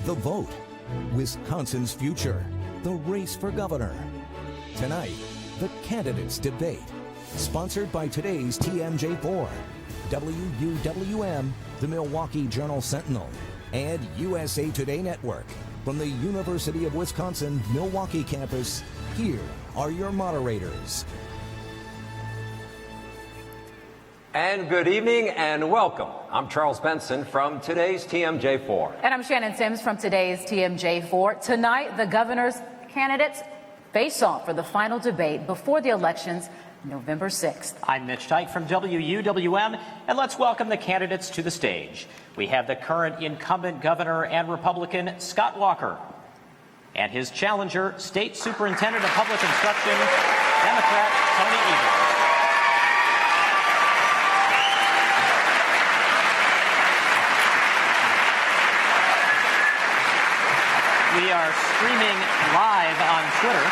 The vote, Wisconsin's future, the race for governor. Tonight, the candidates debate, sponsored by today's TMJ4, WUWM, the Milwaukee Journal-Sentinel, and USA Today Network. From the University of Wisconsin-Milwaukee campus, here are your moderators. And good evening and welcome. I'm Charles Benson from today's TMJ4. And I'm Shannon Sims from today's TMJ4. Tonight, the governor's candidates face off for the final debate before the elections, November 6th. I'm Mitch Teich from WUWM, and let's welcome the candidates to the stage. We have the current incumbent governor and Republican, Scott Walker, and his challenger, State Superintendent of Public Instruction, Democrat Tony Evers. We are streaming live on Twitter.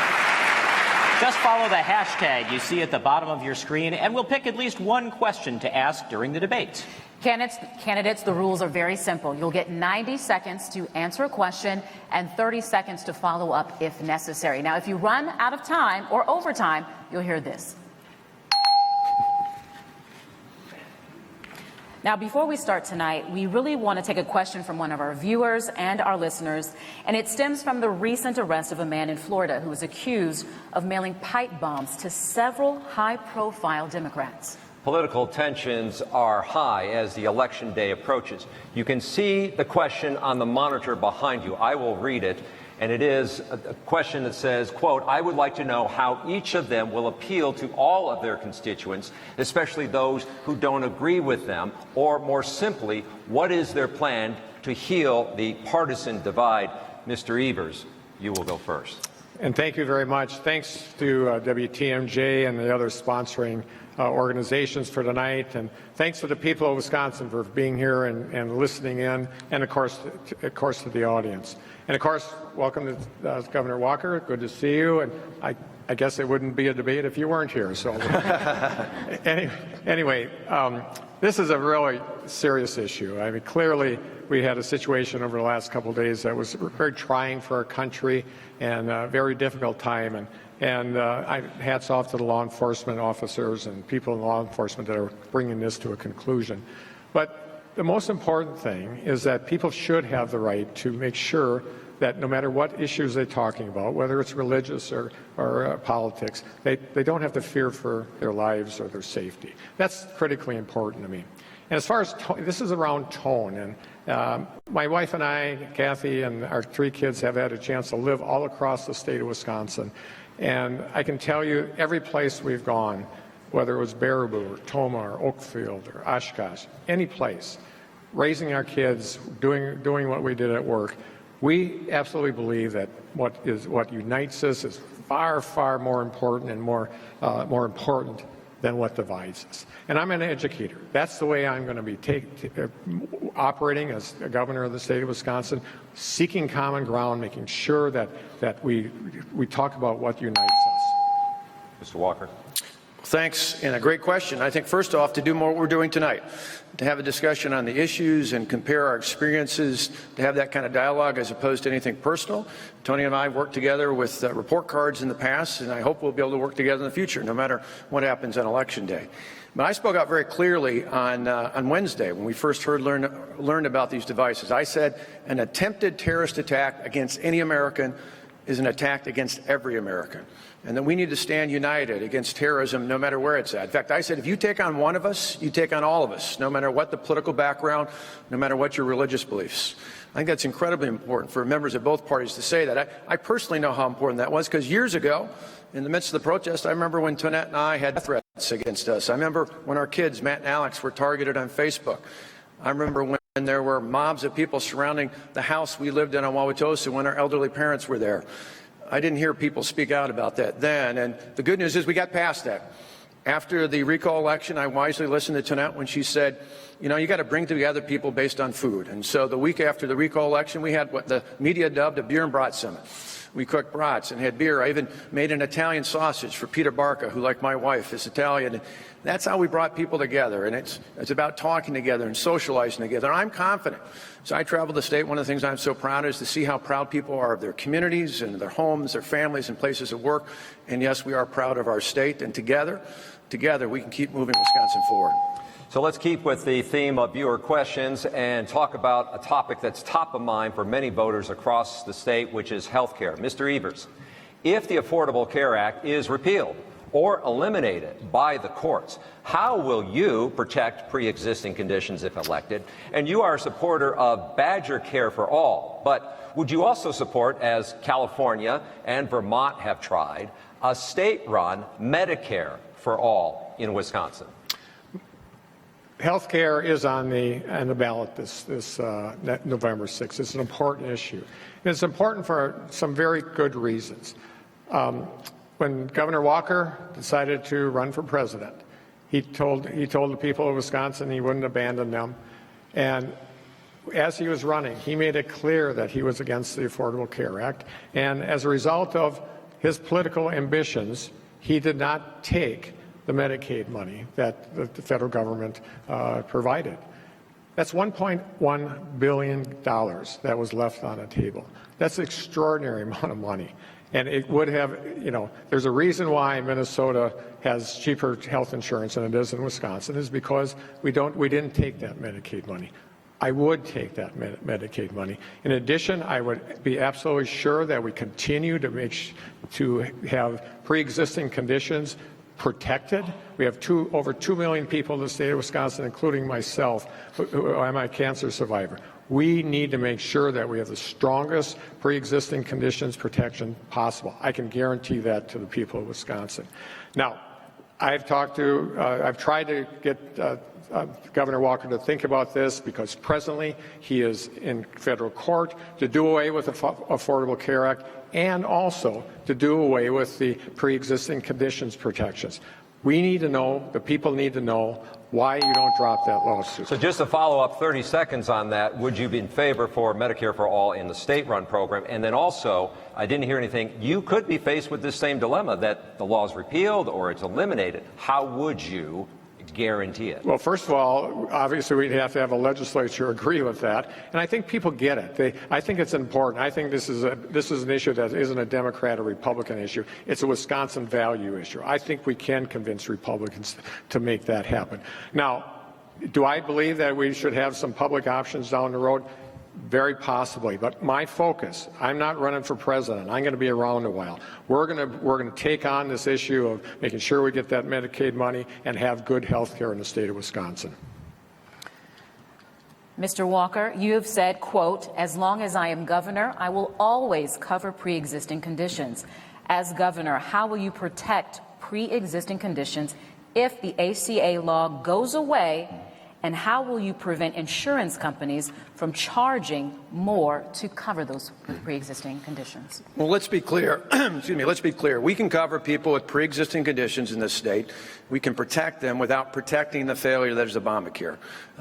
Just follow the hashtag you see at the bottom of your screen, and we'll pick at least one question to ask during the debate. Candidates, the rules are very simple. You'll get 90 seconds to answer a question and 30 seconds to follow up if necessary. Now, if you run out of time or overtime, you'll hear this. Now, before we start tonight, we really want to take a question from one of our viewers and our listeners, and it stems from the recent arrest of a man in Florida who was accused of mailing pipe bombs to several high-profile Democrats. Political tensions are high as the election day approaches. You can see the question on the monitor behind you. I will read it, and it is a question that says, quote, I would like to know how each of them will appeal to all of their constituents, especially those who don't agree with them, or more simply, what is their plan to heal the partisan divide? Mr. Evers, you will go first. And thank you very much. Thanks to WTMJ and the other sponsoring organizations for tonight, and thanks to the people of Wisconsin for being here and listening in, and of course to the audience. And of course, welcome to Governor Walker. Good to see you. And I guess it wouldn't be a debate if you weren't here. So anyway, this is a really serious issue. I mean, clearly we had a situation over the last couple of days that was very trying for our country and a very difficult time. And hats off to the law enforcement officers and people in law enforcement that are bringing this to a conclusion. But the most important thing is that people should have the right to make sure that no matter what issues they're talking about, whether it's religious or politics, they don't have to fear for their lives or their safety. That's critically important to me. And as far as this is around tone, and my wife and I, Kathy, and our 3 kids have had a chance to live all across the state of Wisconsin. And I can tell you, every place we've gone, whether it was Baraboo or Toma or Oakfield or Oshkosh, any place, raising our kids, doing what we did at work, we absolutely believe that what unites us is far, far more important and more important than what divides us. And I'm an educator. That's the way I'm going to be operating as a governor of the state of Wisconsin, seeking common ground, making sure that we talk about what unites us. Mr. Walker. Thanks, and a great question. I think first off, to do more what we're doing tonight, to have a discussion on the issues and compare our experiences, to have that kind of dialogue as opposed to anything personal. Tony and I have worked together with report cards in the past, and I hope we'll be able to work together in the future, no matter what happens on Election Day. But I spoke out very clearly on Wednesday when we first learned about these devices. I said an attempted terrorist attack against any American is an attack against every American, and that we need to stand united against terrorism no matter where it's at. In fact, I said if you take on one of us, you take on all of us, no matter what the political background, no matter what your religious beliefs. I think that's incredibly important for members of both parties to say that. I personally know how important that was, because years ago, in the midst of the protest, I remember when Tonette and I had threats against us. I remember when our kids, Matt and Alex, were targeted on Facebook. I remember when there were mobs of people surrounding the house we lived in on Wauwatosa when our elderly parents were there. I didn't hear people speak out about that then, and the good news is we got past that. After the recall election, I wisely listened to Tonette when she said, you know, you got to bring together people based on food. And so the week after the recall election, we had what the media dubbed a beer and brat summit. We cooked brats and had beer. I even made an Italian sausage for Peter Barca, who, like my wife, is Italian. And that's how we brought people together. And it's about talking together and socializing together. And I'm confident. So I traveled the state. One of the things I'm so proud of is to see how proud people are of their communities and their homes, their families, and places of work. And yes, we are proud of our state. And together we can keep moving Wisconsin forward. So let's keep with the theme of viewer questions and talk about a topic that's top of mind for many voters across the state, which is health care. Mr. Evers, if the Affordable Care Act is repealed or eliminated by the courts, how will you protect pre-existing conditions if elected? And you are a supporter of Badger Care for All, but would you also support, as California and Vermont have tried, a state-run Medicare for All in Wisconsin? Health care is on the ballot this November 6th. It's an important issue. And it's important for some very good reasons. When Governor Walker decided to run for president, he told the people of Wisconsin he wouldn't abandon them. And as he was running, he made it clear that he was against the Affordable Care Act. And as a result of his political ambitions, he did not take the Medicaid money that the federal government provided. That's $1.1 billion that was left on the table. That's an extraordinary amount of money. And it would have, there's a reason why Minnesota has cheaper health insurance than it is in Wisconsin, is because we didn't take that Medicaid money. I would take that Medicaid money. In addition, I would be absolutely sure that we continue to have pre-existing conditions protected. We have over 2 million people in the state of Wisconsin, including myself, who am a cancer survivor. We need to make sure that we have the strongest pre-existing conditions protection possible. I can guarantee that to the people of Wisconsin. Now, I've tried to get Governor Walker to think about this, because presently he is in federal court to do away with the Affordable Care Act and also to do away with the pre-existing conditions protections. We need to know, the people need to know, why you don't drop that lawsuit. So just to follow up 30 seconds on that, would you be in favor for Medicare for All in the state-run program? And then also, I didn't hear anything, you could be faced with this same dilemma that the law is repealed or it's eliminated. How would you guarantee it? Well, first of all, obviously we'd have to have a legislature agree with that, and I think people get it. I think it's important. I think this is an issue that isn't a Democrat or Republican issue. It's a Wisconsin value issue. I think we can convince Republicans to make that happen. Now, do I believe that we should have some public options down the road? Very possibly, but my focus, I'm not running for president. I'm going to be around a while. We're going to take on this issue of making sure we get that Medicaid money and have good health care in the state of Wisconsin. Mr. Walker, you have said, quote, "As long as I am governor, I will always cover pre-existing conditions." As governor, how will you protect pre-existing conditions if the ACA law goes away? And how will you prevent insurance companies from charging more to cover those pre-existing conditions? Well, let's be clear. Excuse me. Let's be clear. We can cover people with pre-existing conditions in this state. We can protect them without protecting the failure that is Obamacare.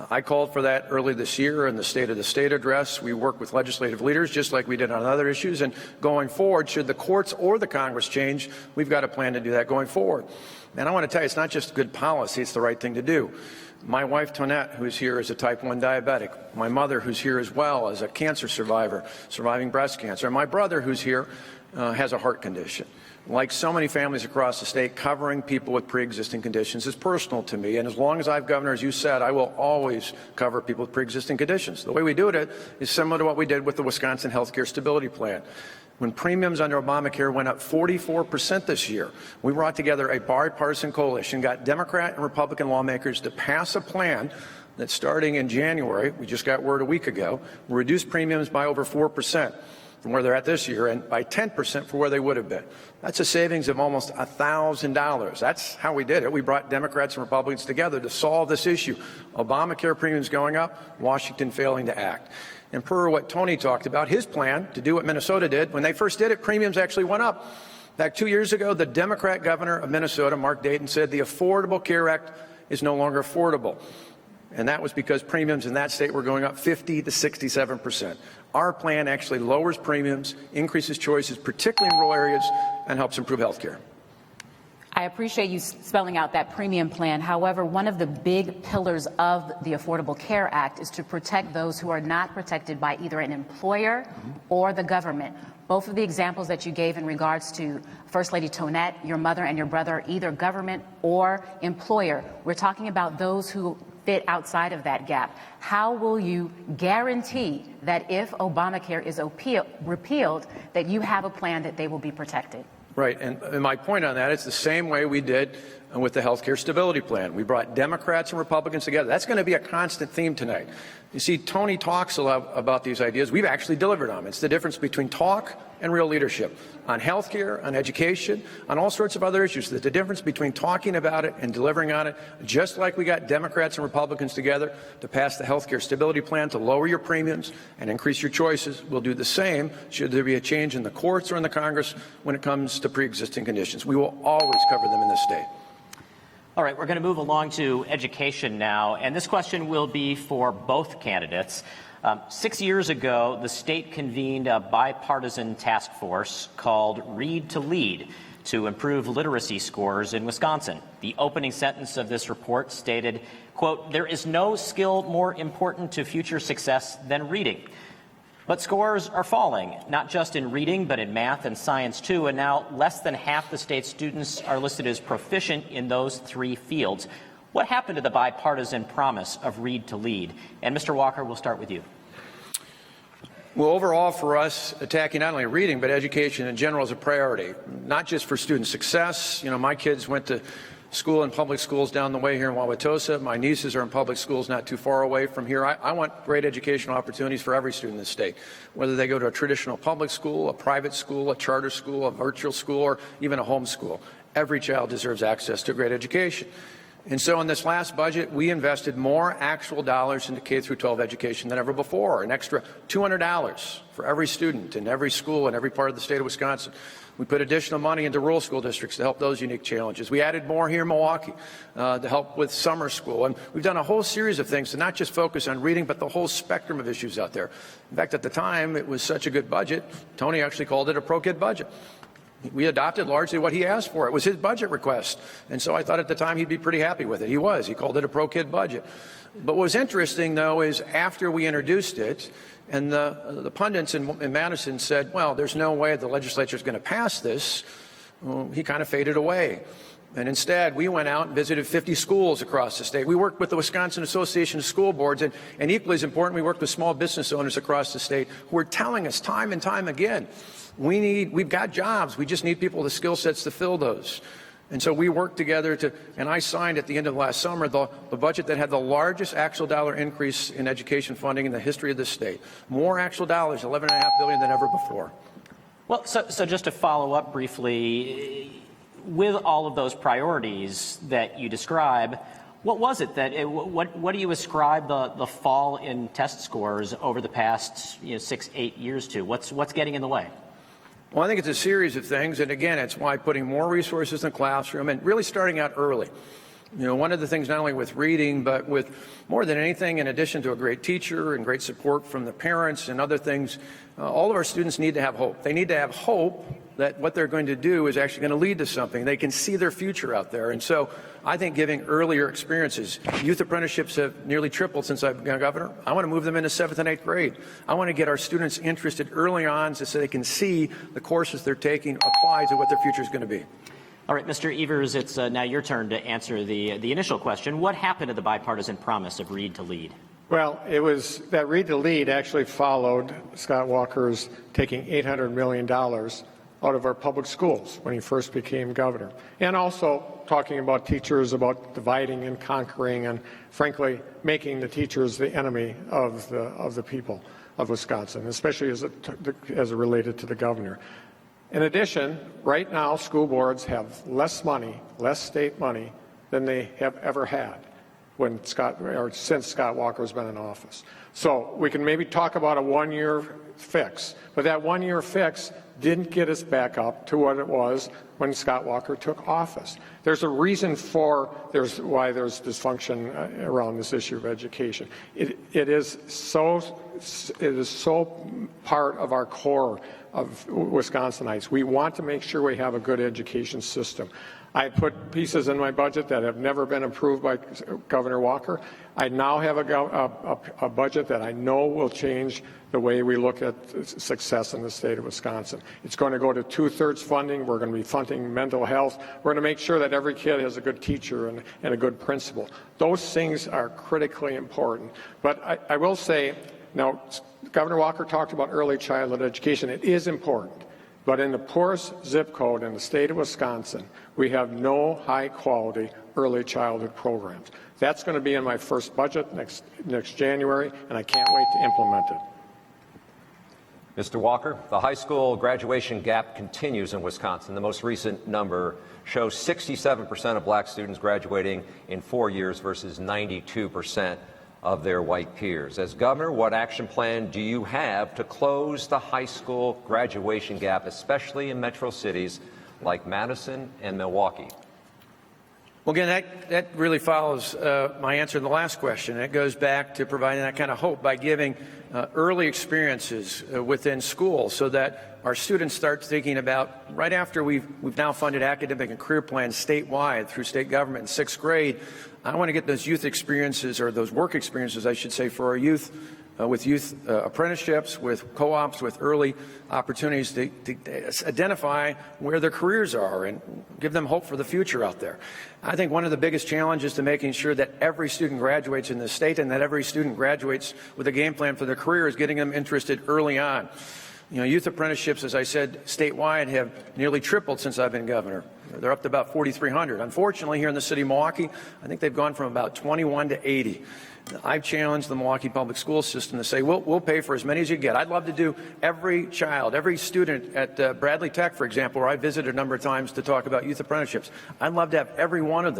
I called for that early this year in the State of the State address. We work with legislative leaders just like we did on other issues. And going forward, should the courts or the Congress change, we've got a plan to do that going forward. And I want to tell you, it's not just good policy, it's the right thing to do. My wife, Tonette, who's here, is a type 1 diabetic. My mother, who's here as well, is a cancer survivor, surviving breast cancer. And my brother, who's here, has a heart condition. Like so many families across the state, covering people with pre-existing conditions is personal to me. And as long as I've governor, as you said, I will always cover people with pre-existing conditions. The way we do it is similar to what we did with the Wisconsin Healthcare Stability Plan. When premiums under Obamacare went up 44% this year, we brought together a bipartisan coalition, got Democrat and Republican lawmakers to pass a plan that starting in January, we just got word a week ago, will reduce premiums by over 4% from where they're at this year and by 10% for where they would have been. That's a savings of almost $1,000. That's how we did it. We brought Democrats and Republicans together to solve this issue. Obamacare premiums going up, Washington failing to act. And per what Tony talked about, his plan to do what Minnesota did, when they first did it, premiums actually went up. In fact, 2 years ago, the Democrat governor of Minnesota, Mark Dayton, said the Affordable Care Act is no longer affordable. and that was because premiums in that state were going up 50 to 67%. Our plan actually lowers premiums, increases choices, particularly in rural areas, and helps improve health care. I appreciate you spelling out that premium plan. However, one of the big pillars of the Affordable Care Act is to protect those who are not protected by either an employer or the government. Both of the examples that you gave in regards to First Lady Tonette, your mother and your brother, either government or employer. We're talking about those who fit outside of that gap. How will you guarantee that if Obamacare is repealed, that you have a plan that they will be protected? Right, and my point on that, it's the same way we did with the health care stability plan. We brought Democrats and Republicans together. That's going to be a constant theme tonight. You see, Tony talks a lot about these ideas. We've actually delivered on them. It's the difference between talk and real leadership on health care, on education, on all sorts of other issues. The difference between talking about it and delivering on it, just like we got Democrats and Republicans together to pass the health care stability plan to lower your premiums and increase your choices, we'll do the same should there be a change in the courts or in the Congress when it comes to pre-existing conditions. We will always cover them in this state. All right, we're going to move along to education now, and this question will be for both candidates. 6 years ago, the state convened a bipartisan task force called Read to Lead to improve literacy scores in Wisconsin. The opening sentence of this report stated, quote, "There is no skill more important to future success than reading." But scores are falling, not just in reading, but in math and science too, and now less than half the state's students are listed as proficient in those three fields. What happened to the bipartisan promise of Read to Lead? And Mr. Walker, we'll start with you. Well, overall for us, attacking not only reading, but education in general is a priority, not just for student success. You know, my kids went to school in public schools down the way here in Wauwatosa. My nieces are in public schools not too far away from here. I want great educational opportunities for every student in the state, whether they go to a traditional public school, a private school, a charter school, a virtual school, or even a home school. Every child deserves access to great education. And so in this last budget, we invested more actual dollars into K-12 education than ever before, an extra $200 for every student in every school in every part of the state of Wisconsin. We put additional money into rural school districts to help those unique challenges. We added more here in Milwaukee to help with summer school. And we've done a whole series of things to not just focus on reading, but the whole spectrum of issues out there. In fact, at the time, it was such a good budget, Tony actually called it a pro-kid budget. We adopted largely what he asked for. It was his budget request. And so I thought at the time he'd be pretty happy with it. He was. He called it a pro-kid budget. But what was interesting, though, is after we introduced it, and the pundits in Madison said, well, there's no way the legislature is going to pass this, well, he kind of faded away. And instead, we went out and visited 50 schools across the state. We worked with the Wisconsin Association of School Boards, and equally as important, we worked with small business owners across the state who are telling us time and time again, we've got jobs, we just need people with the skill sets to fill those. And so we worked together and I signed at the end of last summer the budget that had the largest actual dollar increase in education funding in the history of this state. More actual dollars, $11.5 billion than ever before. Well, so just to follow up briefly, with all of those priorities that you describe, what was it that, what do you ascribe the fall in test scores over the past 6-8 years to? What's getting in the way? Well, I think it's a series of things, and again, it's why putting more resources in the classroom and really starting out early. One of the things not only with reading, but with more than anything, in addition to a great teacher and great support from the parents and other things, all of our students need to have hope. They need to have hope that what they're going to do is actually going to lead to something. They can see their future out there. And so I think giving earlier experiences, youth apprenticeships have nearly tripled since I've been governor. I want to move them into 7th and 8th grade. I want to get our students interested early on so they can see the courses they're taking apply to what their future is going to be. All right, Mr. Evers, it's now your turn to answer the initial question. What happened to the bipartisan promise of Read to Lead? Well, it was that Read to Lead actually followed Scott Walker's taking $800 million out of our public schools when he first became governor. And also talking about teachers, about dividing and conquering, and frankly, making the teachers the enemy of the people of Wisconsin, especially as it related to the governor. In addition, right now, school boards have less money, less state money than they have ever had. since Scott Walker's been in office. So we can maybe talk about a one-year fix, but that one-year fix didn't get us back up to what it was when Scott Walker took office. There's a reason why there's dysfunction around this issue of education. It is so part of our core of Wisconsinites. We want to make sure we have a good education system. I put pieces in my budget that have never been approved by Governor Walker. I now have a budget that I know will change the way we look at success in the state of Wisconsin. It's going to go to 2/3 funding. We're going to be funding mental health. We're going to make sure that every kid has a good teacher and a good principal. Those things are critically important. But I will say, now, Governor Walker talked about early childhood education. It is important. But in the poorest zip code in the state of Wisconsin, we have no high-quality early childhood programs. That's going to be in my first budget next January, and I can't wait to implement it. Mr. Walker, the high school graduation gap continues in Wisconsin. The most recent number shows 67% of black students graduating in 4 years versus 92% of their white peers. As governor, what action plan do you have to close the high school graduation gap, especially in metro cities like Madison and Milwaukee? Well, again, that really follows my answer to the last question. It goes back to providing that kind of hope by giving early experiences within school so that our students start thinking about, right after we've now funded academic and career plans statewide through state government in 6th grade, I want to get those youth experiences, or those work experiences, I should say, for our youth, with youth apprenticeships, with co-ops, with early opportunities to identify where their careers are and give them hope for the future out there. I think one of the biggest challenges to making sure that every student graduates in the state and that every student graduates with a game plan for their career is getting them interested early on. You know, youth apprenticeships, as I said, statewide have nearly tripled since I've been governor. They're up to about 4,300. Unfortunately, here in the city of Milwaukee, I think they've gone from about 21 to 80. I've challenged the Milwaukee public school system to say, we'll pay for as many as you get. I'd love to do every child, every student at Bradley Tech, for example, where I visited a number of times to talk about youth apprenticeships. I'd love to have every one of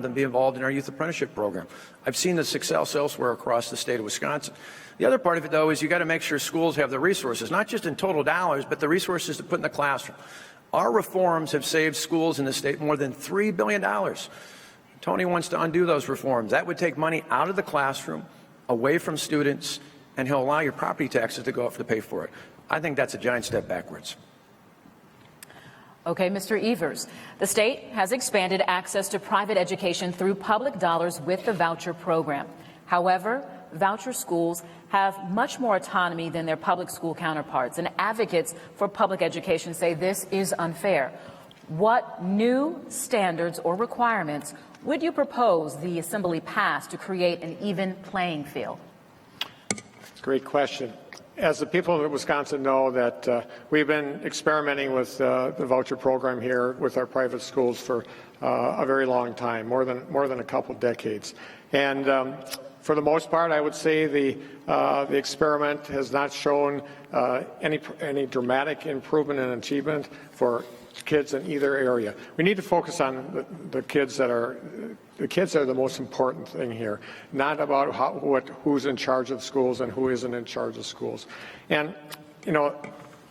them be involved in our youth apprenticeship program. I've seen the success elsewhere across the state of Wisconsin. The other part of it, though, is you got to make sure schools have the resources, not just in total dollars, but the resources to put in the classroom. Our reforms have saved schools in the state more than $3 billion. Tony wants to undo those reforms. That would take money out of the classroom, away from students, and he'll allow your property taxes to go up to pay for it. I think that's a giant step backwards. Okay, Mr. Evers, the state has expanded access to private education through public dollars with the voucher program. However, voucher schools have much more autonomy than their public school counterparts, and advocates for public education say this is unfair. What new standards or requirements would you propose the Assembly pass to create an even playing field? Great question. As the people of Wisconsin know, that we've been experimenting with the voucher program here with our private schools for a very long time, more than a couple decades. And for the most part, I would say the experiment has not shown any dramatic improvement in achievement for kids in either area. We need to focus on the kids that are the most important thing here, not about who's in charge of schools and who isn't in charge of schools. And you know,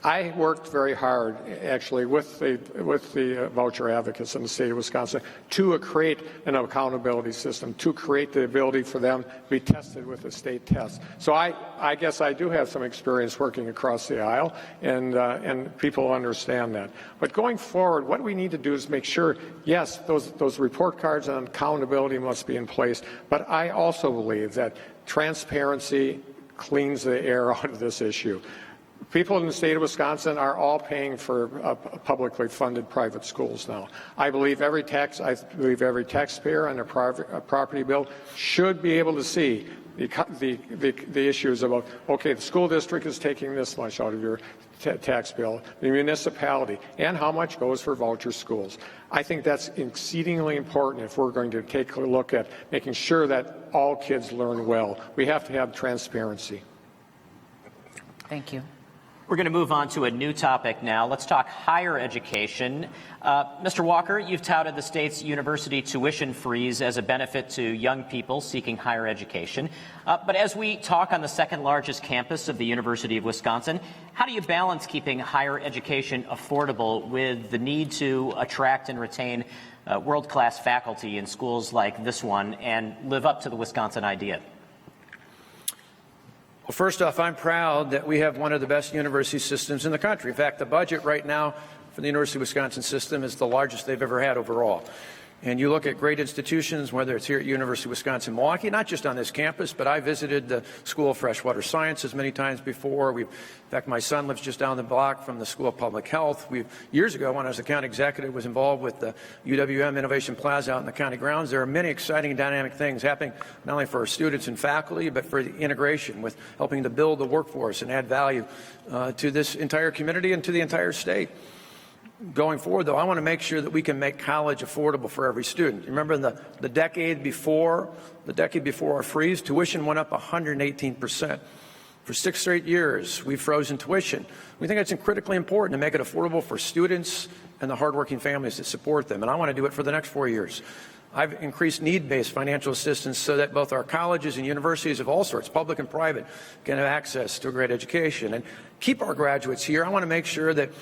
I worked very hard, actually, with the voucher advocates in the state of Wisconsin to create an accountability system, to create the ability for them to be tested with a state test. So I guess I do have some experience working across the aisle, and people understand that. But going forward, what we need to do is make sure, yes, those report cards and accountability must be in place, but I also believe that transparency cleans the air out of this issue. People in the state of Wisconsin are all paying for publicly funded private schools now. I believe every taxpayer on a property bill should be able to see the issues about, okay, the school district is taking this much out of your tax bill, the municipality, and how much goes for voucher schools. I think that's exceedingly important if we're going to take a look at making sure that all kids learn well. We have to have transparency. Thank you. We're going to move on to a new topic now. Let's talk higher education. Mr. Walker, you've touted the state's university tuition freeze as a benefit to young people seeking higher education. But as we talk on the second largest campus of the University of Wisconsin, how do you balance keeping higher education affordable with the need to attract and retain world-class faculty in schools like this one and live up to the Wisconsin idea? Well, first off, I'm proud that we have one of the best university systems in the country. In fact, the budget right now for the University of Wisconsin system is the largest they've ever had overall. And you look at great institutions, whether it's here at University of Wisconsin-Milwaukee, not just on this campus, but I visited the School of Freshwater Sciences many times before. In fact, my son lives just down the block from the School of Public Health. Years ago, when I was the county executive, was involved with the UWM Innovation Plaza out in the county grounds. There are many exciting and dynamic things happening, not only for our students and faculty, but for the integration with helping to build the workforce and add value to this entire community and to the entire state. Going forward, though, I want to make sure that we can make college affordable for every student. Remember, in the decade before our freeze, tuition went up 118%. For 6 straight years, we've frozen tuition. We think it's critically important to make it affordable for students and the hardworking families that support them, and I want to do it for the next 4 years. I've increased need-based financial assistance so that both our colleges and universities of all sorts, public and private, can have access to a great education and keep our graduates here. I want to make sure that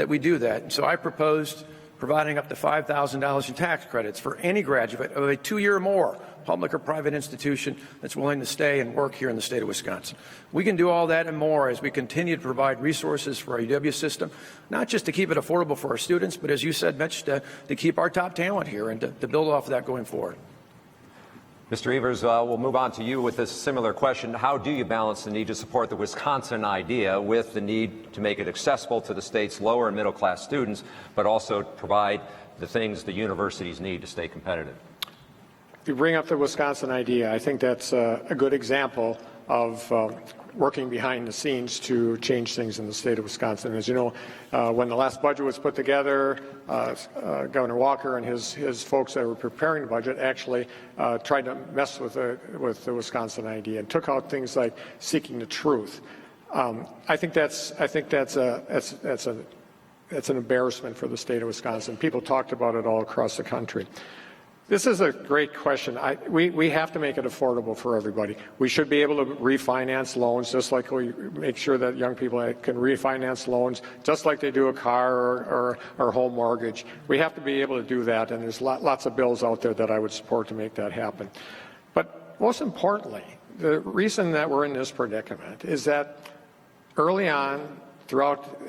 we do that. And so I proposed providing up to $5,000 in tax credits for any graduate of a 2-year or more public or private institution that's willing to stay and work here in the state of Wisconsin. We can do all that and more as we continue to provide resources for our UW system, not just to keep it affordable for our students, but as you said, Mitch, to keep our top talent here and to build off of that going forward. Mr. Evers, we'll move on to you with this similar question. How do you balance the need to support the Wisconsin idea with the need to make it accessible to the state's lower and middle class students, but also provide the things the universities need to stay competitive? You bring up the Wisconsin idea. I think that's a good example of working behind the scenes to change things in the state of Wisconsin. As you know, when the last budget was put together, Governor Walker and his folks that were preparing the budget actually tried to mess with the Wisconsin idea and took out things like seeking the truth. I think that's an embarrassment for the state of Wisconsin. People talked about it all across the country. This is a great question. We have to make it affordable for everybody. We should be able to refinance loans just like we make sure that young people can refinance loans just like they do a car or home mortgage. We have to be able to do that, and there's lots of bills out there that I would support to make that happen. But most importantly, the reason that we're in this predicament is that early on, throughout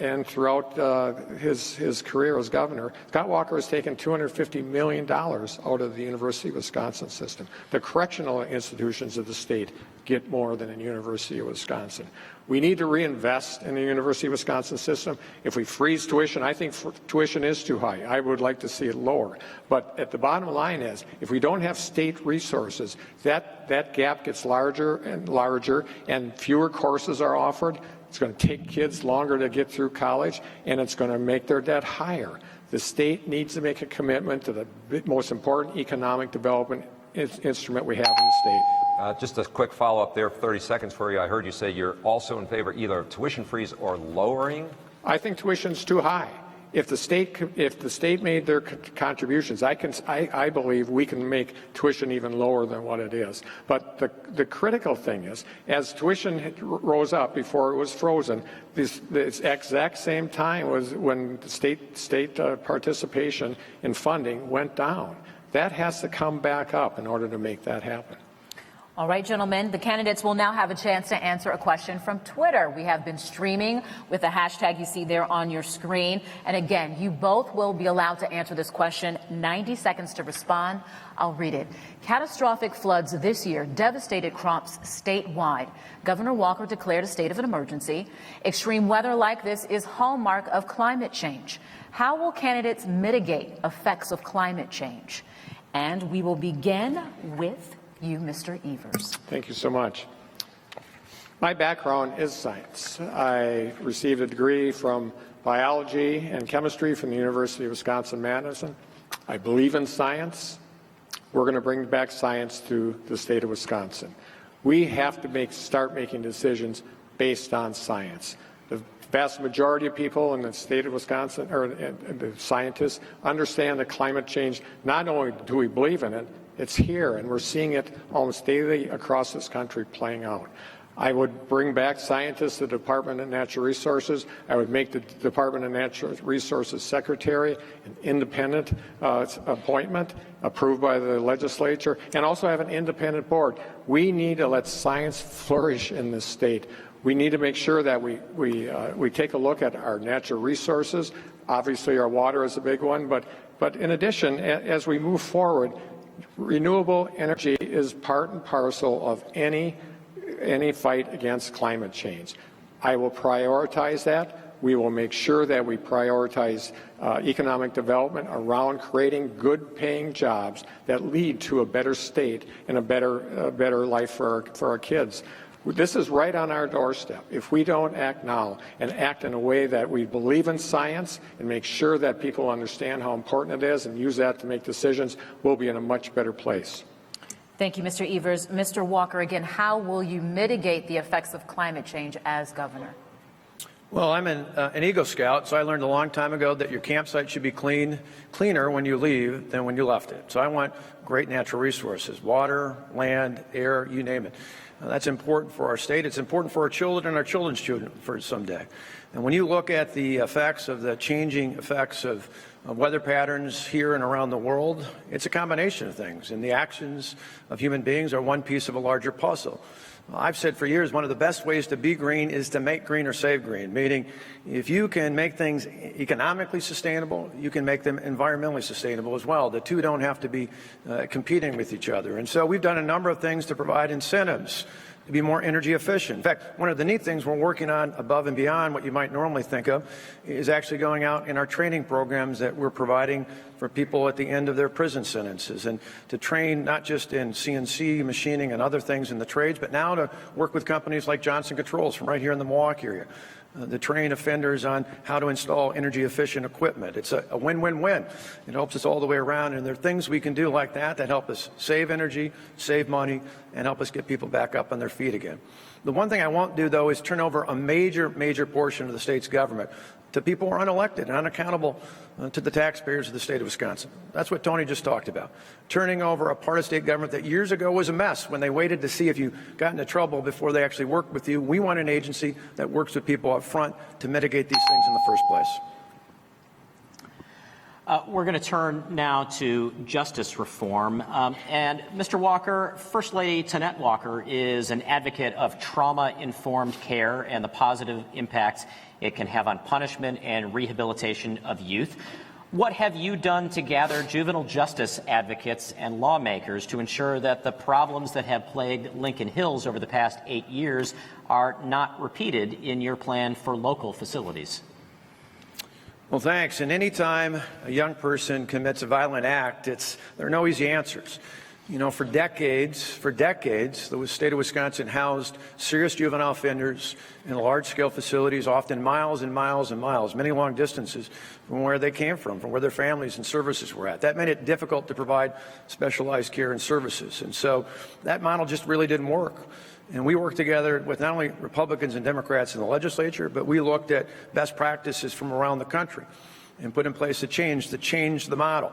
his career as governor, Scott Walker has taken $250 million out of the University of Wisconsin system. The correctional institutions of the state get more than the University of Wisconsin. We need to reinvest in the University of Wisconsin system. If we freeze tuition, I think tuition is too high. I would like to see it lower. But at the bottom line is, if we don't have state resources, that gap gets larger and larger, and fewer courses are offered. It's going to take kids longer to get through college, and it's going to make their debt higher. The state needs to make a commitment to the most important economic development instrument we have in the state. Just a quick follow-up there, 30 seconds for you. I heard you say you're also in favor either of tuition freeze or lowering. I think tuition's too high. If the state made their contributions, I believe we can make tuition even lower than what it is. But the critical thing is, as tuition rose up before it was frozen, this exact same time was when the state participation in funding went down. That has to come back up in order to make that happen. All right, gentlemen, the candidates will now have a chance to answer a question from Twitter. We have been streaming with the hashtag you see there on your screen. And again, you both will be allowed to answer this question. 90 seconds to respond. I'll read it. Catastrophic floods this year devastated crops statewide. Governor Walker declared a state of an emergency. Extreme weather like this is hallmark of climate change. How will candidates mitigate effects of climate change? And we will begin with you, Mr. Evers. Thank you so much. My background is science. I received a degree from biology and chemistry from the University of Wisconsin-Madison. I believe in science. We're going to bring back science to the state of Wisconsin. We have to start making decisions based on science. The vast majority of people in the state of Wisconsin, or the scientists, understand that climate change, not only do we believe in it, it's here, and we're seeing it almost daily across this country playing out. I would bring back scientists to the Department of Natural Resources. I would make the Department of Natural Resources Secretary an independent appointment approved by the legislature, and also have an independent board. We need to let science flourish in this state. We need to make sure that we take a look at our natural resources. Obviously, our water is a big one, but in addition, as we move forward, renewable energy is part and parcel of any fight against climate change. I will prioritize that. We will make sure that we prioritize economic development around creating good-paying jobs that lead to a better state and a better life for our kids. This is right on our doorstep. If we don't act now and act in a way that we believe in science and make sure that people understand how important it is and use that to make decisions, we'll be in a much better place. Thank you, Mr. Evers. Mr. Walker, again, how will you mitigate the effects of climate change as governor? Well, I'm an Eagle Scout, so I learned a long time ago that your campsite should be cleaner when you leave than when you left it. So I want great natural resources, water, land, air, you name it. That's important for our state. It's important for our children and our children's children for someday. And when you look at the effects of the changing effects of weather patterns here and around the world, it's a combination of things. And the actions of human beings are one piece of a larger puzzle. I've said for years one of the best ways to be green is to make green or save green, meaning if you can make things economically sustainable, you can make them environmentally sustainable as well. The two don't have to be competing with each other. And so we've done a number of things to provide incentives to be more energy efficient. In fact, one of the neat things we're working on above and beyond what you might normally think of is actually going out in our training programs that we're providing for people at the end of their prison sentences, and to train not just in CNC machining and other things in the trades, but now to work with companies like Johnson Controls from right here in the Milwaukee area. To train offenders on how to install energy efficient equipment. It's a win-win-win. It helps us all the way around, and there are things we can do like that help us save energy, save money, and help us get people back up on their feet again. The one thing I won't do, though, is turn over a major portion of the state's government to people who are unelected and unaccountable to the taxpayers of the state of Wisconsin. That's what Tony just talked about. Turning over a part of state government that years ago was a mess when they waited to see if you got into trouble before they actually worked with you. We want an agency that works with people up front to mitigate these things in the first place. We're going to turn now to justice reform. And Mr. Walker, First Lady Tonette Walker is an advocate of trauma-informed care and the positive impacts it can have on punishment and rehabilitation of youth. What have you done to gather juvenile justice advocates and lawmakers to ensure that the problems that have plagued Lincoln Hills over the past 8 years are not repeated in your plan for local facilities? Well, thanks. And any time a young person commits a violent act, there are no easy answers. You know, for decades, the state of Wisconsin housed serious juvenile offenders in large-scale facilities, often miles and miles and miles, many long distances from where they came from where their families and services were at. That made it difficult to provide specialized care and services. And so that model just really didn't work. And we worked together with not only Republicans and Democrats in the legislature, but we looked at best practices from around the country and put in place a change to change the model.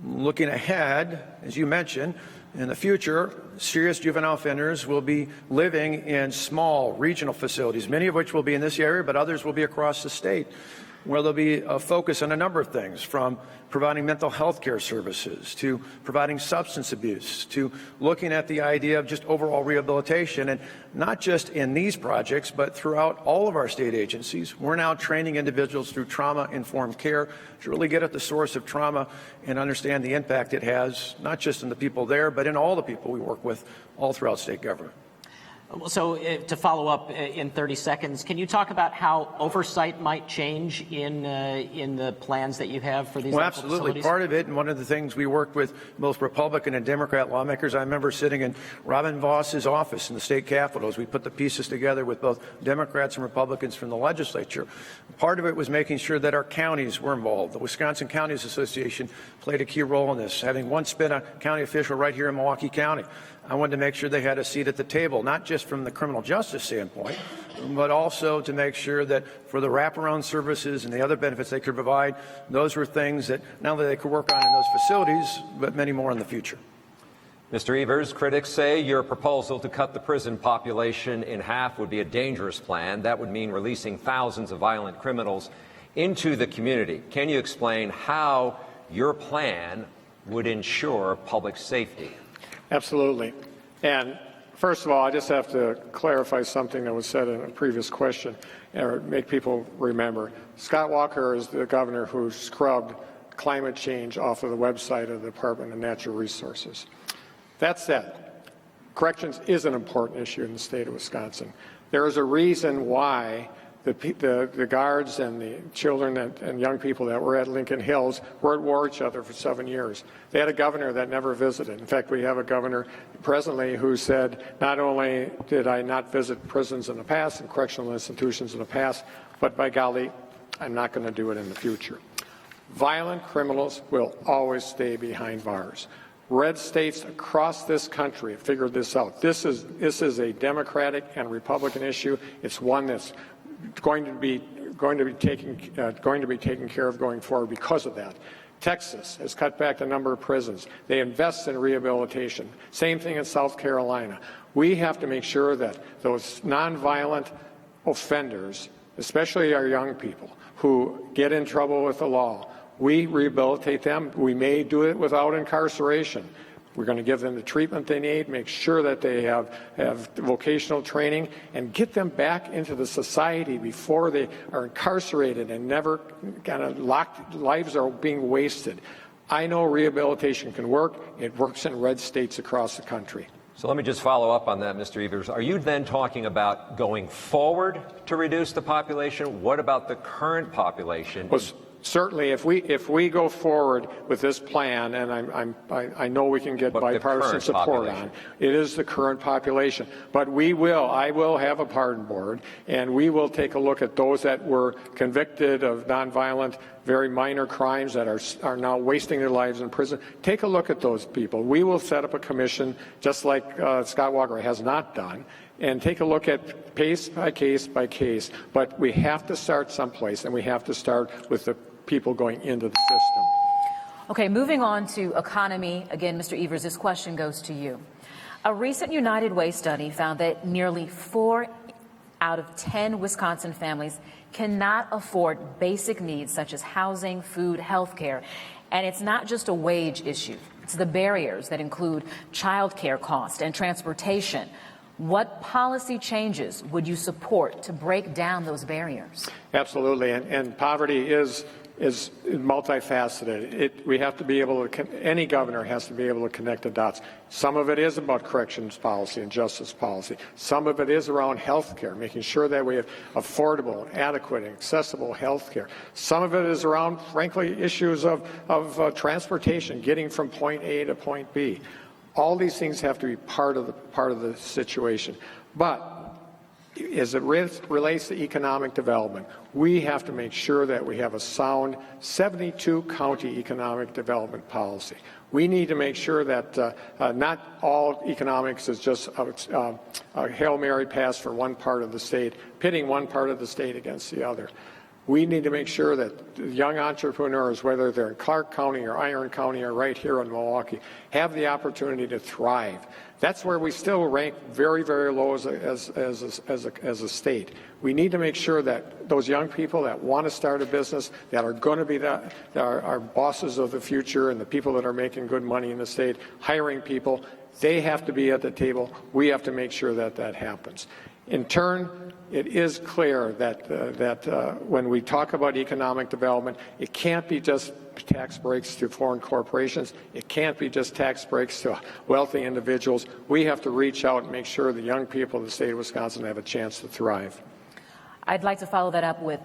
Looking ahead, as you mentioned, in the future, serious juvenile offenders will be living in small regional facilities, many of which will be in this area, but others will be across the state, where there'll be a focus on a number of things, from providing mental health care services to providing substance abuse to looking at the idea of just overall rehabilitation. And not just in these projects, but throughout all of our state agencies, we're now training individuals through trauma-informed care to really get at the source of trauma and understand the impact it has, not just in the people there, but in all the people we work with all throughout state government. So to follow up in 30 seconds, can you talk about how oversight might change in the plans that you have for these local absolutely. Facilities? Part of it, and one of the things we worked with both Republican and Democrat lawmakers, I remember sitting in Robin Voss's office in the state capitol as we put the pieces together with both Democrats and Republicans from the legislature. Part of it was making sure that our counties were involved. The Wisconsin Counties Association played a key role in this, having once been a county official right here in Milwaukee County. I wanted to make sure they had a seat at the table, not just from the criminal justice standpoint, but also to make sure that for the wraparound services and the other benefits they could provide, those were things that not only they could work on in those facilities, but many more in the future. Mr. Evers, critics say your proposal to cut the prison population in half would be a dangerous plan. That would mean releasing thousands of violent criminals into the community. Can you explain how your plan would ensure public safety? Absolutely. And first of all, I just have to clarify something that was said in a previous question, or make people remember. Scott Walker is the governor who scrubbed climate change off of the website of the Department of Natural Resources. That said, corrections is an important issue in the state of Wisconsin. There is a reason why the guards and the children and young people that were at Lincoln Hills were at war with each other for 7 years. They had a governor that never visited. In fact, we have a governor presently who said, not only did I not visit prisons in the past and correctional institutions in the past, but by golly, I'm not going to do it in the future. Violent criminals will always stay behind bars. Red states across this country have figured this out. This is a Democratic and Republican issue. It's one that's going to be taken care of going forward because of that. Texas has cut back the number of prisons. They invest in rehabilitation. Same thing in South Carolina. We have to make sure that those nonviolent offenders, especially our young people who get in trouble with the law, we rehabilitate them. We may do it without incarceration. We're going to give them the treatment they need, make sure that they have vocational training, and get them back into the society before they are incarcerated and never kind of lives are being wasted. I know rehabilitation can work. It works in red states across the country. So let me just follow up on that, Mr. Evers. Are you then talking about going forward to reduce the population? What about the current population? Well, certainly, if we go forward with this plan, and I know we can get bipartisan support on it, is the current population. But I will have a pardon board, and we will take a look at those that were convicted of nonviolent, very minor crimes that are now wasting their lives in prison. Take a look at those people. We will set up a commission, just like Scott Walker has not done, and take a look at case by case by case. But we have to start someplace, and we have to start with the people going into the system. Okay, moving on to economy. Again, Mr. Evers, this question goes to you. A recent United Way study found that nearly 4 out of 10 Wisconsin families cannot afford basic needs such as housing, food, health care. And it's not just a wage issue. It's the barriers that include child care costs and transportation. What policy changes would you support to break down those barriers? Absolutely, and poverty is multifaceted. We have to be able to, any governor has to be able to connect the dots. Some of it is about corrections policy and justice policy. Some of it is around health care, making sure that we have affordable, adequate, and accessible health care. Some of it is around, frankly, issues of transportation, getting from point A to point B. All these things have to be part of the situation. But as it relates to economic development, we have to make sure that we have a sound 72-county economic development policy. We need to make sure that not all economics is just a Hail Mary pass for one part of the state, pitting one part of the state against the other. We need to make sure that young entrepreneurs, whether they're in Clark County or Iron County or right here in Milwaukee, have the opportunity to thrive. That's where we still rank very, very low as a state. We need to make sure that those young people that want to start a business, that are going to be our bosses of the future and the people that are making good money in the state, hiring people, they have to be at the table. We have to make sure that that happens. In turn, it is clear that when we talk about economic development, it can't be just tax breaks to foreign corporations. It can't be just tax breaks to wealthy individuals. We have to reach out and make sure the young people of the state of Wisconsin have a chance to thrive. I'd like to follow that up with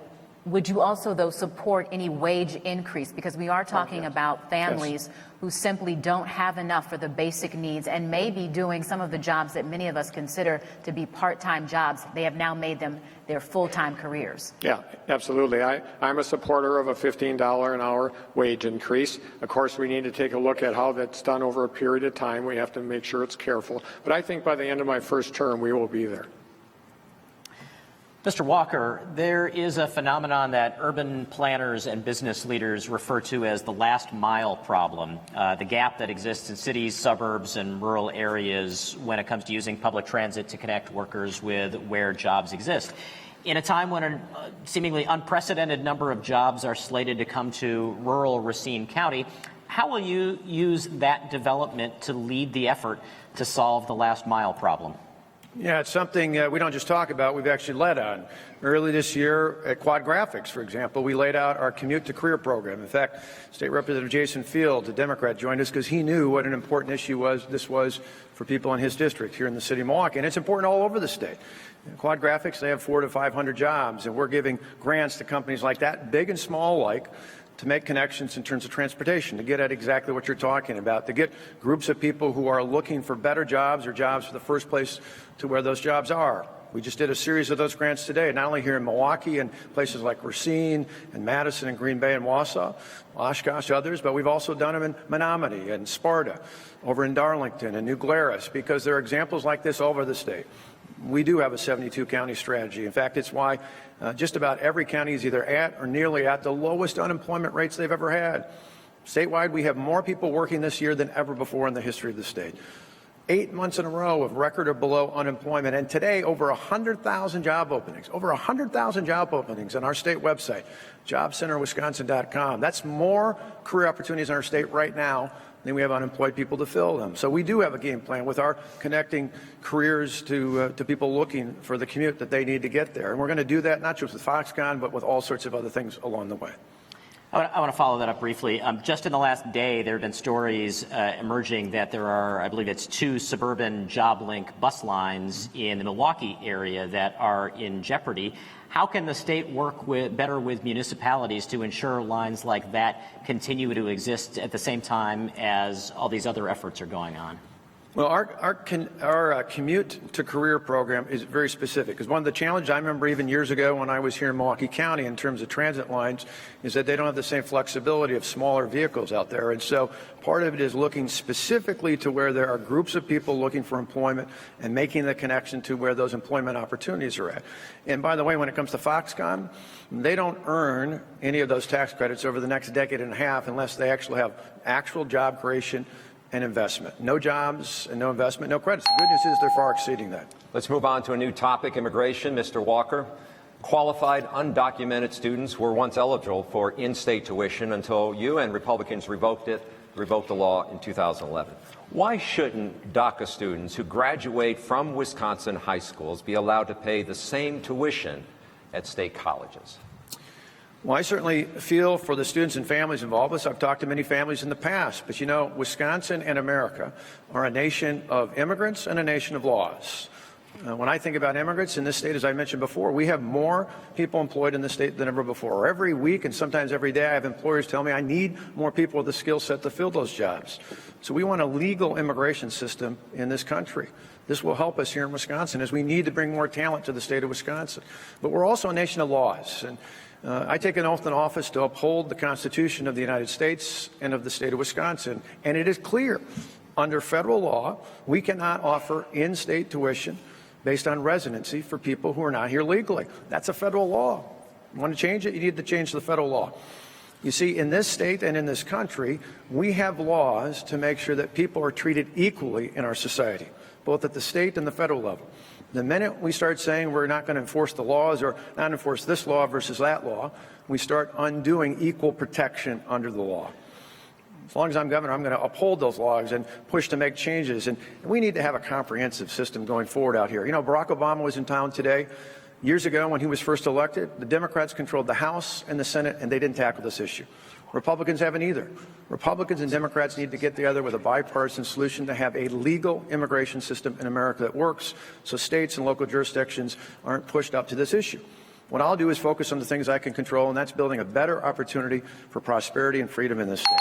Would you also, though, support any wage increase? Because we are talking about families who simply don't have enough for the basic needs and may be doing some of the jobs that many of us consider to be part-time jobs. They have now made them their full-time careers. Yeah, absolutely. I'm a supporter of a $15 an hour wage increase. Of course, we need to take a look at how that's done over a period of time. We have to make sure it's careful. But I think by the end of my first term, we will be there. Mr. Walker, there is a phenomenon that urban planners and business leaders refer to as the last mile problem, the gap that exists in cities, suburbs, and rural areas when it comes to using public transit to connect workers with where jobs exist. In a time when a seemingly unprecedented number of jobs are slated to come to rural Racine County, how will you use that development to lead the effort to solve the last mile problem? Yeah, it's something we don't just talk about, we've actually led on. Early this year at Quad Graphics, for example, we laid out our Commute to Career program. In fact, State Representative Jason Fields, a Democrat, joined us because he knew what an important issue this was for people in his district here in the city of Milwaukee. And it's important all over the state. Quad Graphics, they have 400 to 500 jobs, and we're giving grants to companies like that, big and small alike, to make connections in terms of transportation, to get at exactly what you're talking about, to get groups of people who are looking for better jobs or jobs for the first place to where those jobs are. We just did a series of those grants today, not only here in Milwaukee and places like Racine and Madison and Green Bay and Wausau, Oshkosh, others, but we've also done them in Menominee and Sparta, over in Darlington and New Glarus, because there are examples like this all over the state. We do have a 72-county strategy. In fact, it's why just about every county is either at or nearly at the lowest unemployment rates they've ever had. Statewide, we have more people working this year than ever before in the history of the state. 8 months in a row of record or below unemployment. And today, over 100,000 job openings, over 100,000 job openings on our state website, jobcenterwisconsin.com. That's more career opportunities in our state right now than we have unemployed people to fill them. So we do have a game plan with our connecting careers to people looking for the commute that they need to get there. And we're going to do that not just with Foxconn, but with all sorts of other things along the way. I want to follow that up briefly. Just in the last day, there have been stories emerging that there are, I believe it's 2 suburban JobLink bus lines in the Milwaukee area that are in jeopardy. How can the state work better with municipalities to ensure lines like that continue to exist at the same time as all these other efforts are going on? Well, our Commute to Career program is very specific, because one of the challenges I remember even years ago when I was here in Milwaukee County in terms of transit lines is that they don't have the same flexibility of smaller vehicles out there. And so part of it is looking specifically to where there are groups of people looking for employment and making the connection to where those employment opportunities are at. And by the way, when it comes to Foxconn, they don't earn any of those tax credits over the next decade and a half unless they actually have actual job creation and investment. No jobs and no investment, no credits. The good news is they're far exceeding that. Let's move on to a new topic, immigration. Mr. Walker, qualified undocumented students were once eligible for in-state tuition until you and Republicans revoked the law in 2011. Why shouldn't DACA students who graduate from Wisconsin high schools be allowed to pay the same tuition at state colleges? Well, I certainly feel for the students and families involved with this. I've talked to many families in the past, but you know, Wisconsin and America are a nation of immigrants and a nation of laws. When I think about immigrants in this state, as I mentioned before, we have more people employed in this state than ever before. Every week and sometimes every day I have employers tell me I need more people with the skill set to fill those jobs. So we want a legal immigration system in this country. This will help us here in Wisconsin as we need to bring more talent to the state of Wisconsin. But we're also a nation of laws. And I take an oath in office to uphold the Constitution of the United States and of the state of Wisconsin. And it is clear, under federal law, we cannot offer in-state tuition based on residency for people who are not here legally. That's a federal law. You want to change it? You need to change the federal law. You see, in this state and in this country, we have laws to make sure that people are treated equally in our society, both at the state and the federal level. The minute we start saying we're not going to enforce the laws or not enforce this law versus that law, we start undoing equal protection under the law. As long as I'm governor, I'm going to uphold those laws and push to make changes. And we need to have a comprehensive system going forward out here. You know, Barack Obama was in town today. Years ago, when he was first elected, the Democrats controlled the House and the Senate, and they didn't tackle this issue. Republicans haven't either. Republicans and Democrats need to get together with a bipartisan solution to have a legal immigration system in America that works so states and local jurisdictions aren't pushed up to this issue. What I'll do is focus on the things I can control, and that's building a better opportunity for prosperity and freedom in this state.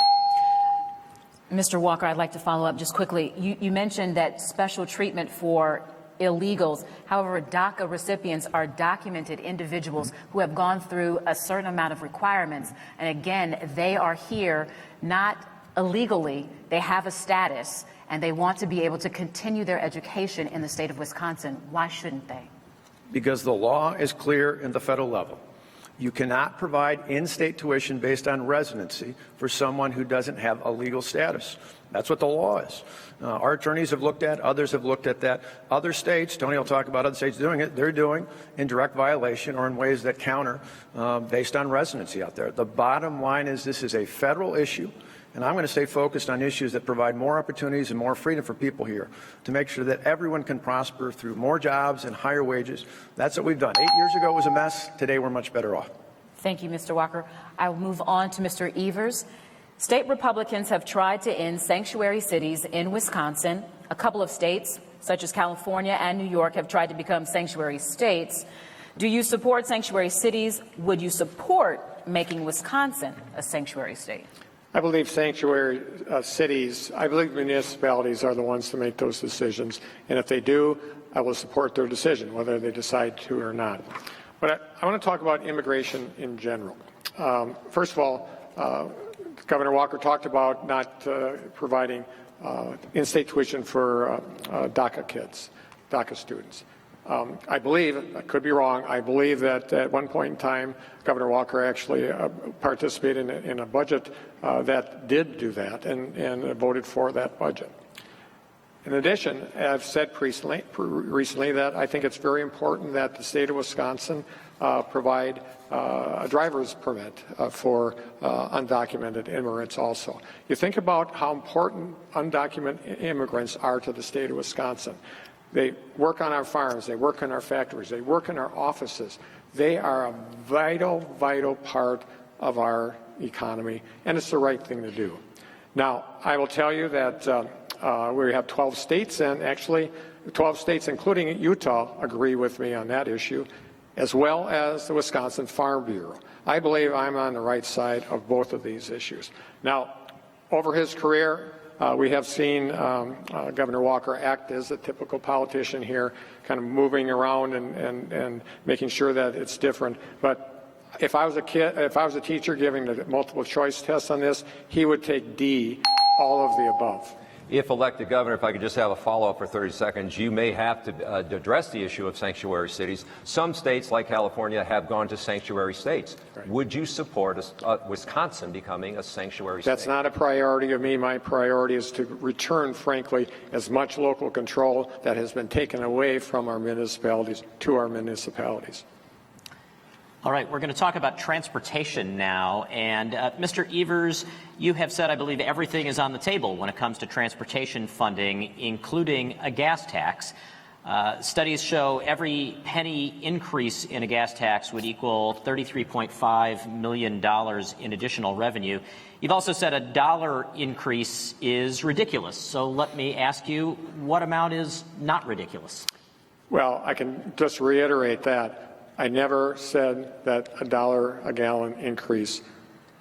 Mr. Walker, I'd like to follow up just quickly. You mentioned that special treatment for illegals. However, DACA recipients are documented individuals who have gone through a certain amount of requirements. And again, they are here not illegally. They have a status, and they want to be able to continue their education in the state of Wisconsin. Why shouldn't they? Because the law is clear in the federal level. You cannot provide in-state tuition based on residency for someone who doesn't have a legal status. That's what the law is. Our attorneys have looked at, others have looked at that. Other states, Tony will talk about other states doing it, they're doing in direct violation or in ways that counter based on residency out there. The bottom line is this is a federal issue, and I'm going to stay focused on issues that provide more opportunities and more freedom for people here to make sure that everyone can prosper through more jobs and higher wages. That's what we've done. 8 years ago it was a mess. Today we're much better off. Thank you, Mr. Walker. I will move on to Mr. Evers. State Republicans have tried to end sanctuary cities in Wisconsin. A couple of states, such as California and New York, have tried to become sanctuary states. Do you support sanctuary cities? Would you support making Wisconsin a sanctuary state? I believe sanctuary cities, I believe municipalities are the ones to make those decisions. And if they do, I will support their decision, whether they decide to or not. But I want to talk about immigration in general. First of all, Governor Walker talked about not providing in-state tuition for DACA kids, DACA students. I believe, I could be wrong, I believe that at one point in time, Governor Walker actually participated in a budget that did do that and voted for that budget. In addition, I've said recently that I think it's very important that the state of Wisconsin provide a driver's permit for undocumented immigrants also. You think about how important undocumented immigrants are to the state of Wisconsin. They work on our farms, they work in our factories, they work in our offices. They are a vital, vital part of our economy, and it's the right thing to do. Now, I will tell you that we have 12 states, and actually 12 states, including Utah, agree with me on that issue, as well as the Wisconsin Farm Bureau. I believe I'm on the right side of both of these issues. Now, over his career, we have seen Governor Walker act as a typical politician here, kind of moving around and making sure that it's different. But if I was a teacher giving the multiple choice test on this, he would take D, all of the above. If elected governor, if I could just have a follow-up for 30 seconds, you may have to address the issue of sanctuary cities. Some states, like California, have gone to sanctuary states. Right. Would you support Wisconsin becoming a sanctuary state? That's not a priority of me. My priority is to return, frankly, as much local control that has been taken away from our municipalities to our municipalities. All right, we're going to talk about transportation now. And Mr. Evers, you have said, I believe, everything is on the table when it comes to transportation funding, including a gas tax. Studies show every penny increase in a gas tax would equal $33.5 million in additional revenue. You've also said a dollar increase is ridiculous. So let me ask you, what amount is not ridiculous? Well, I can just reiterate that. I never said that $1 a gallon increase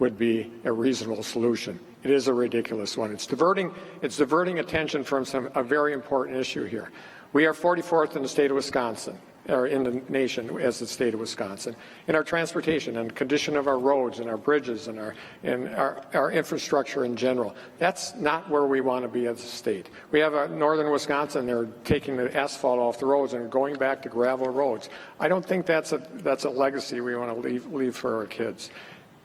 would be a reasonable solution. It is a ridiculous one. It's diverting attention from a very important issue here. We are 44th in the state of Wisconsin, or in the nation as the state of Wisconsin, in our transportation and condition of our roads and our bridges and our infrastructure in general. That's not where we want to be as a state. We have northern Wisconsin, they're taking the asphalt off the roads and going back to gravel roads. I don't think that's a legacy we want to leave for our kids.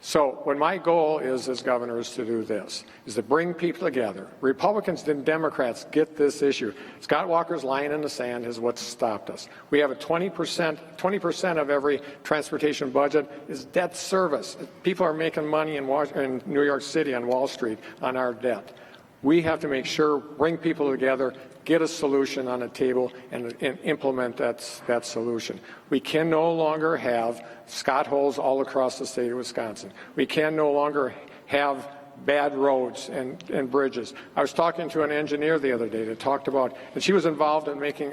So what my goal is as governor is to do this, is to bring people together. Republicans and Democrats get this issue. Scott Walker's line in the sand is what stopped us. We have a 20% of every transportation budget is debt service. People are making money in New York City on Wall Street on our debt. We have to make sure, bring people together, get a solution on the table, and implement that solution. We can no longer have Scott holes all across the state of Wisconsin. We can no longer have bad roads and bridges. I was talking to an engineer the other day that talked about, and she was involved in making,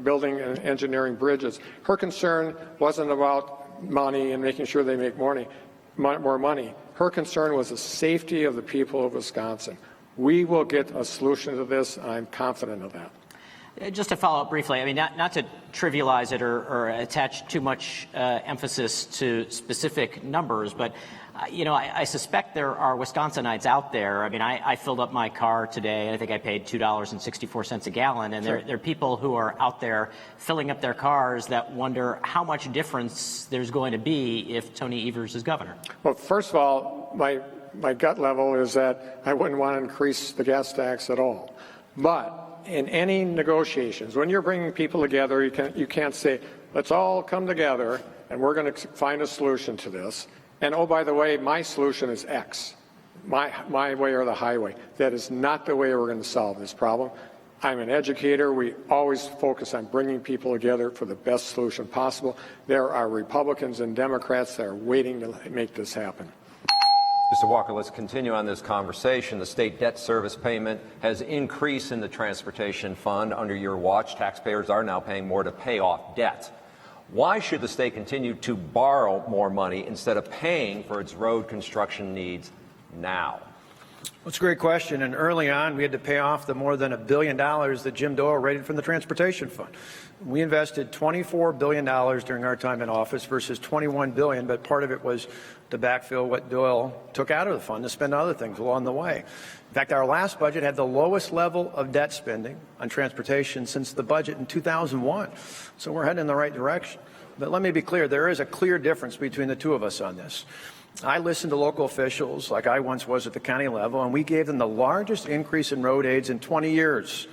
building and engineering bridges. Her concern wasn't about money and making sure they make more money. Her concern was the safety of the people of Wisconsin. We will get a solution to this. I'm confident of that. Just to follow up briefly, I mean, not to trivialize it or attach too much emphasis to specific numbers, but you know, I suspect there are Wisconsinites out there. I mean, I filled up my car today, and I think I paid $2.64 a gallon. And there are people who are out there filling up their cars that wonder how much difference there's going to be if Tony Evers is governor. Well, first of all, my gut level is that I wouldn't want to increase the gas tax at all. But in any negotiations, when you're bringing people together, you can't say, let's all come together and we're going to find a solution to this. And oh, by the way, my solution is X, my way or the highway. That is not the way we're going to solve this problem. I'm an educator. We always focus on bringing people together for the best solution possible. There are Republicans and Democrats that are waiting to make this happen. Mr. Walker, let's continue on this conversation. The state debt service payment has increased in the transportation fund under your watch. Taxpayers are now paying more to pay off debt. Why should the state continue to borrow more money instead of paying for its road construction needs now? Well, it's a great question. And early on, we had to pay off the more than $1 billion that Jim Doyle raided from the transportation fund. We invested $24 billion during our time in office versus $21 billion, but part of it was to backfill what Doyle took out of the fund to spend on other things along the way. In fact, our last budget had the lowest level of debt spending on transportation since the budget in 2001. So we're heading in the right direction. But let me be clear, there is a clear difference between the two of us on this. I listened to local officials like I once was at the county level, and we gave them the largest increase in road aids in 20 years.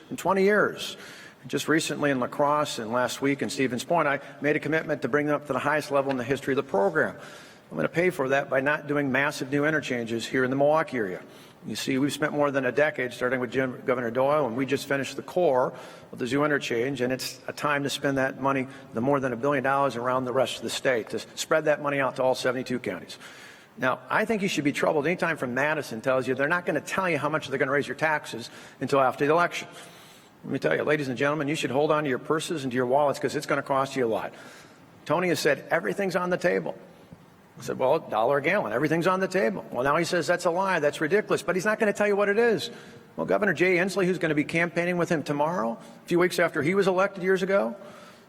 Just recently in La Crosse and last week in Stevens Point, I made a commitment to bring them up to the highest level in the history of the program. I'm going to pay for that by not doing massive new interchanges here in the Milwaukee area. You see, we've spent more than a decade, starting with Governor Doyle, and we just finished the core of the zoo interchange, and it's a time to spend that money, the more than $1 billion, around the rest of the state, to spread that money out to all 72 counties. Now, I think you should be troubled anytime from Madison tells you they're not going to tell you how much they're going to raise your taxes until after the election. Let me tell you, ladies and gentlemen, you should hold on to your purses and to your wallets because it's going to cost you a lot. Tony has said everything's on the table. I said, well, $1 a gallon, everything's on the table. Well, now he says that's a lie, that's ridiculous, but he's not going to tell you what it is. Well, Governor Jay Inslee, who's going to be campaigning with him tomorrow, a few weeks after he was elected years ago,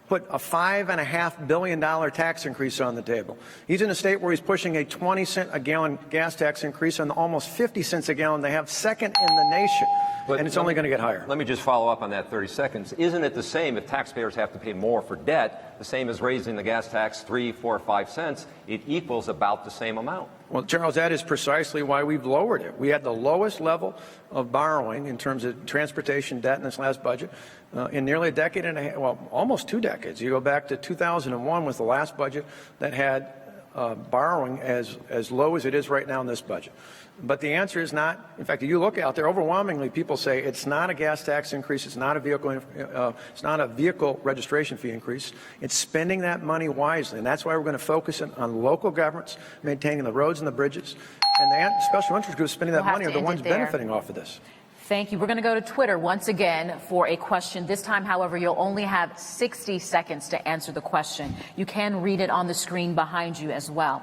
put a $5.5 billion tax increase on the table. He's in a state where he's pushing a 20-cent a gallon gas tax increase on the almost 50 cents a gallon they have, second in the nation. And it's only going to get higher. Let me just follow up on that 30 seconds. Isn't it the same if taxpayers have to pay more for debt, the same as raising the gas tax 3, 4, 5 cents? It equals about the same amount. Well, Charles, that is precisely why we've lowered it. We had the lowest level of borrowing in terms of transportation debt in this last budget in nearly a decade and a half, well, almost 2 decades. You go back to 2001 was the last budget that had borrowing as low as it is right now in this budget. But the answer is not. In fact, if you look out there, overwhelmingly people say it's not a gas tax increase, it's not a vehicle registration fee increase. It's spending that money wisely, and that's why we're going to focus on local governments maintaining the roads and the bridges, and the special interest groups spending that money are the ones benefiting off of this. Thank you. We're going to go to Twitter once again for a question. This time, however, you'll only have 60 seconds to answer the question. You can read it on the screen behind you as well.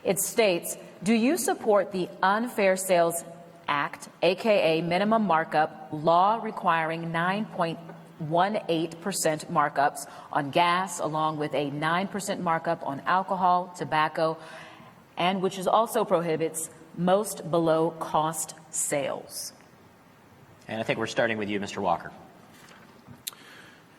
It states, do you support the Unfair Sales Act, aka minimum markup law requiring 9.18% markups on gas, along with a 9% markup on alcohol, tobacco, and which is also prohibits most below cost sales? And I think we're starting with you, Mr. Walker.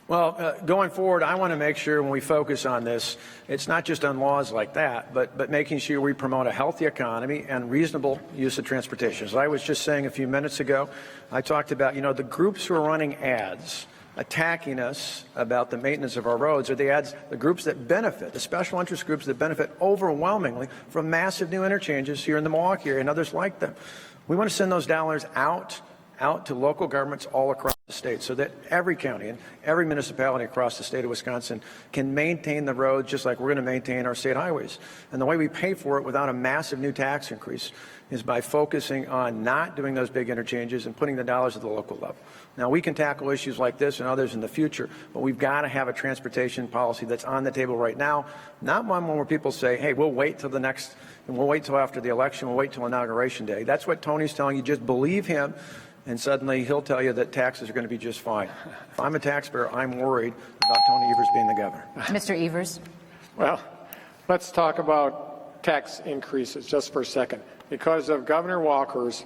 Well, going forward, I want to make sure when we focus on this, it's not just on laws like that, but making sure we promote a healthy economy and reasonable use of transportation. As I was just saying a few minutes ago, I talked about, the groups who are running ads attacking us about the maintenance of our roads are the groups that benefit, the special interest groups that benefit overwhelmingly from massive new interchanges here in the Milwaukee area and others like them. We want to send those dollars out out to local governments all across the state so that every county and every municipality across the state of Wisconsin can maintain the roads just like we're going to maintain our state highways. And the way we pay for it without a massive new tax increase is by focusing on not doing those big interchanges and putting the dollars at the local level. Now, we can tackle issues like this and others in the future, but we've got to have a transportation policy that's on the table right now, not one where people say, hey, we'll wait till the next, and we'll wait till after the election, we'll wait till Inauguration Day. That's what Tony's telling you. Just believe him, and suddenly he'll tell you that taxes are going to be just fine. If I'm a taxpayer, I'm worried about Tony Evers being the governor. Mr. Evers. Well, let's talk about tax increases just for a second. Because of Governor Walker's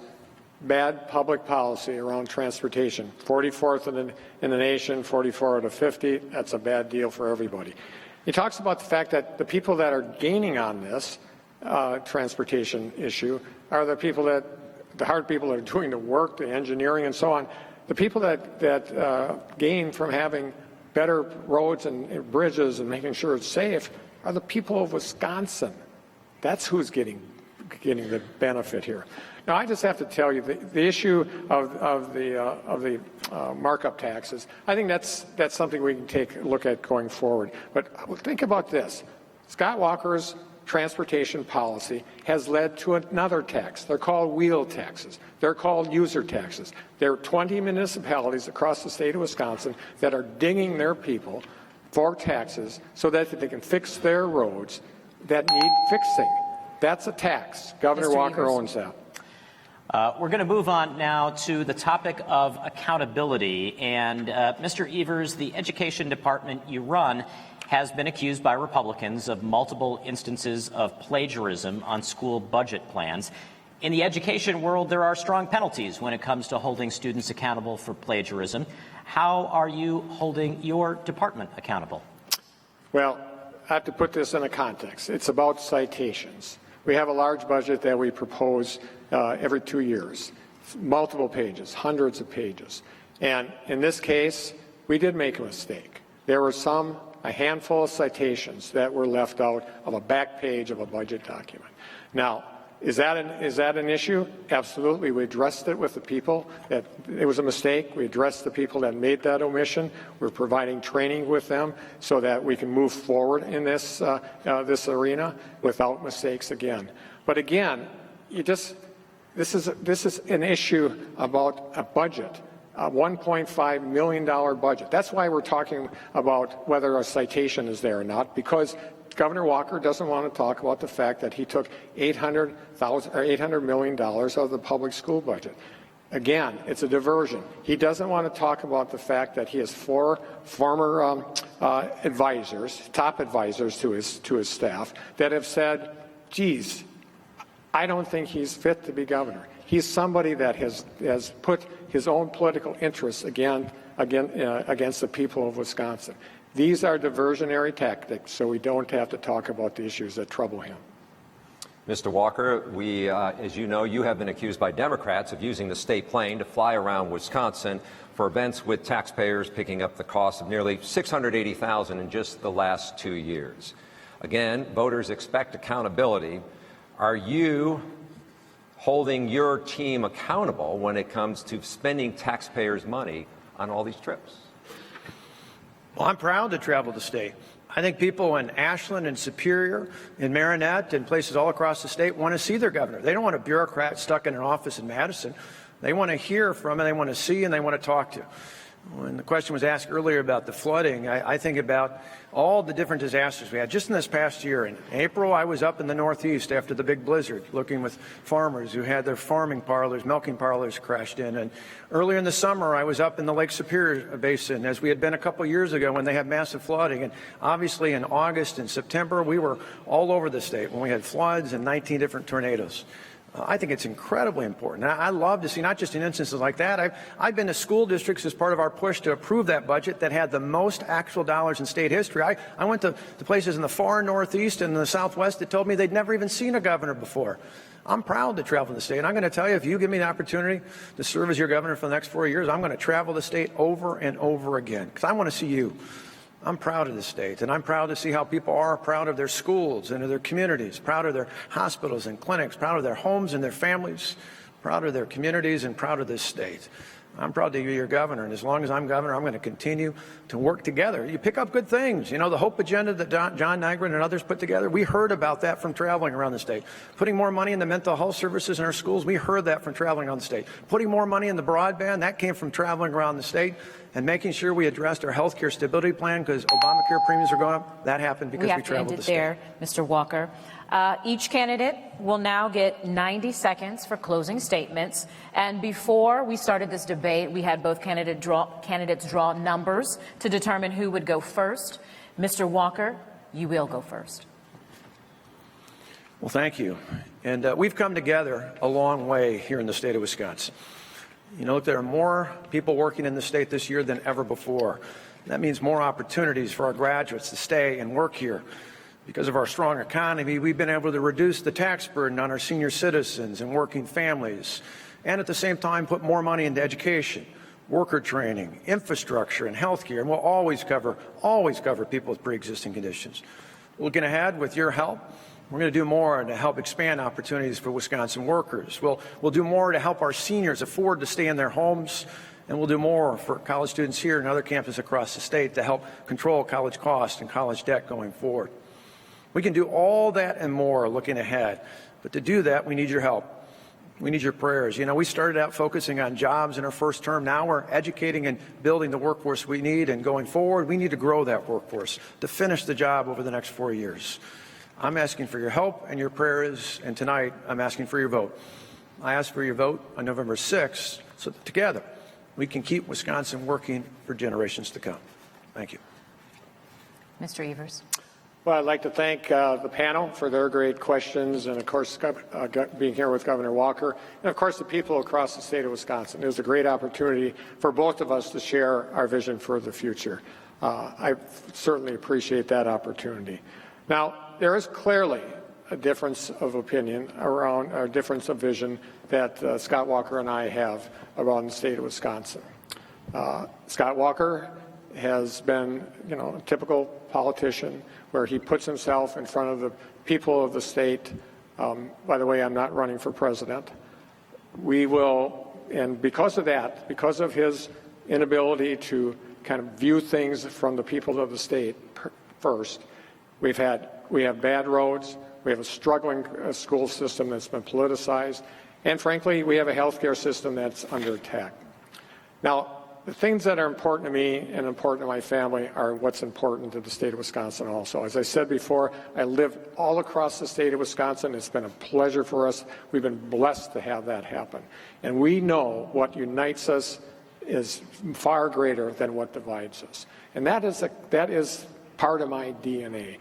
bad public policy around transportation, 44th in the nation, 44 out of 50, that's a bad deal for everybody. He talks about the fact that the people that are gaining on this transportation issue are the people that, the hard people that are doing the work, the engineering and so on. The people that gain from having better roads and bridges and making sure it's safe are the people of Wisconsin. That's who's getting the benefit here. Now, I just have to tell you the issue of the markup taxes. I think that's something we can take a look at going forward. But think about this: Scott Walker's transportation policy has led to another tax. They're called wheel taxes. They're called user taxes. There are 20 municipalities across the state of Wisconsin that are dinging their people for taxes so that they can fix their roads that need fixing. That's a tax. Governor Walker owns that. We're going to move on now to the topic of accountability. And Mr. Evers, the education department you run has been accused by Republicans of multiple instances of plagiarism on school budget plans. In the education world, there are strong penalties when it comes to holding students accountable for plagiarism. How are you holding your department accountable? Well, I have to put this in a context. It's about citations. We have a large budget that we propose every 2 years, multiple pages, hundreds of pages. And in this case, we did make a mistake. There were a handful of citations that were left out of a back page of a budget document. Now, is that an issue? Absolutely. We addressed it with the people that it was a mistake. We addressed the people that made that omission. We're providing training with them so that we can move forward in this arena without mistakes again. But again, this is an issue about a budget, a $1.5 million budget. That's why we're talking about whether a citation is there or not, because Governor Walker doesn't want to talk about the fact that he took $800 million out of the public school budget. Again, it's a diversion. He doesn't want to talk about the fact that he has 4 former advisors, top advisors to his staff, that have said, geez, I don't think he's fit to be governor. He's somebody that has put his own political interests against the people of Wisconsin. These are diversionary tactics, so we don't have to talk about the issues that trouble him. Mr. Walker, as you know, you have been accused by Democrats of using the state plane to fly around Wisconsin for events with taxpayers picking up the cost of nearly $680,000 in just the last 2 years. Again, voters expect accountability. Are you holding your team accountable when it comes to spending taxpayers' money on all these trips? Well, I'm proud to travel the state. I think people in Ashland and Superior, in Marinette, and places all across the state want to see their governor. They don't want a bureaucrat stuck in an office in Madison. They want to hear from him, they want to see, and they want to talk to. When the question was asked earlier about the flooding, I think about all the different disasters we had. Just in this past year, in April, I was up in the Northeast after the big blizzard, looking with farmers who had their farming parlors, milking parlors crashed in. And earlier in the summer, I was up in the Lake Superior Basin, as we had been a couple years ago when they had massive flooding. And obviously in August and September, we were all over the state when we had floods and 19 different tornadoes. I think it's incredibly important. I love to see, not just in instances like that, I've been to school districts as part of our push to approve that budget that had the most actual dollars in state history. I went to places in the far Northeast and the Southwest that told me they'd never even seen a governor before. I'm proud to travel the state. And I'm going to tell you, if you give me the opportunity to serve as your governor for the next 4 years, I'm going to travel the state over and over again because I want to see you. I'm proud of the state, and I'm proud to see how people are proud of their schools and of their communities, proud of their hospitals and clinics, proud of their homes and their families, proud of their communities, and proud of this state. I'm proud to be your governor, and as long as I'm governor, I'm going to continue to work together. You pick up good things. You know, the HOPE agenda that John Nygren and others put together, we heard about that from traveling around the state. Putting more money in the mental health services in our schools, we heard that from traveling around the state. Putting more money in the broadband, that came from traveling around the state. And making sure we addressed our health care stability plan because Obamacare premiums are going up, that happened because we traveled the state. We have to end it there, Mr. Walker. Each candidate will now get 90 seconds for closing statements. And before we started this debate, we had both candidates draw numbers to determine who would go first. Mr. Walker, you will go first. Well, thank you. And we've come together a long way here in the state of Wisconsin. You know, there are more people working in the state this year than ever before. That means more opportunities for our graduates to stay and work here. Because of our strong economy, we've been able to reduce the tax burden on our senior citizens and working families, and at the same time put more money into education, worker training, infrastructure, and health care. And we'll always cover people with pre-existing conditions. Looking ahead, with your help, we're going to do more to help expand opportunities for Wisconsin workers. We'll do more to help our seniors afford to stay in their homes, and we'll do more for college students here and other campuses across the state to help control college costs and college debt going forward. We can do all that and more looking ahead, but to do that, we need your help. We need your prayers. You know, we started out focusing on jobs in our first term. Now we're educating and building the workforce we need, and going forward, we need to grow that workforce to finish the job over the next 4 years. I'm asking for your help and your prayers, and tonight I'm asking for your vote. I ask for your vote on November 6th so that together we can keep Wisconsin working for generations to come. Thank you. Mr. Evers. Well, I'd like to thank the panel for their great questions, and of course being here with Governor Walker, and of course the people across the state of Wisconsin. It was a great opportunity for both of us to share our vision for the future. I certainly appreciate that opportunity. Now, there is clearly a difference of opinion around our difference of vision that Scott Walker and I have around the state of Wisconsin. Scott Walker has been, you know, a typical politician where he puts himself in front of the people of the state. By the way, I'm not running for president. We will, and because of that, because of his inability to kind of view things from the people of the state first, we have bad roads, we have a struggling school system that's been politicized, and frankly, we have a healthcare system that's under attack. Now, the things that are important to me and important to my family are what's important to the state of Wisconsin also. As I said before, I live all across the state of Wisconsin. It's been a pleasure for us. We've been blessed to have that happen. And we know what unites us is far greater than what divides us. And that is part of my DNA.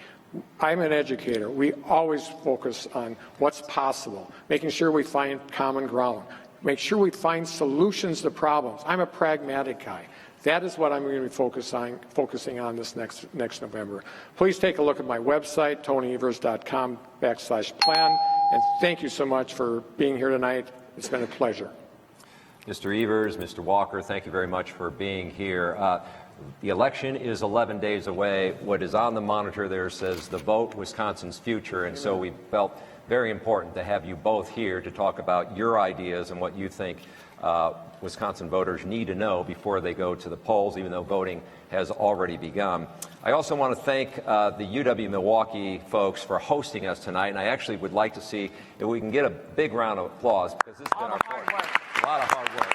I'm an educator. We always focus on what's possible, making sure we find common ground, make sure we find solutions to problems. I'm a pragmatic guy. That is what I'm going to be focusing on this next November. Please take a look at my website, tonyevers.com/plan, and thank you so much for being here tonight. It's been a pleasure. Mr. Evers, Mr. Walker, thank you very much for being here. The election is 11 days away. What is on the monitor there says the vote, Wisconsin's future, and so we felt very important to have you both here to talk about your ideas and what you think Wisconsin voters need to know before they go to the polls, even though voting has already begun. I also want to thank the UW-Milwaukee folks for hosting us tonight, and I actually would like to see if we can get a big round of applause because this has been our hard work. A lot of hard work.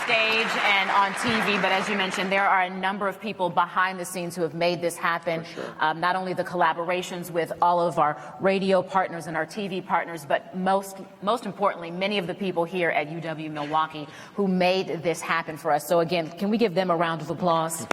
Stage and on TV, but as you mentioned, there are a number of people behind the scenes who have made this happen. Sure. Not only the collaborations with all of our radio partners and our TV partners, but most importantly, many of the people here at UW-Milwaukee who made this happen for us. So again, can we give them a round of applause?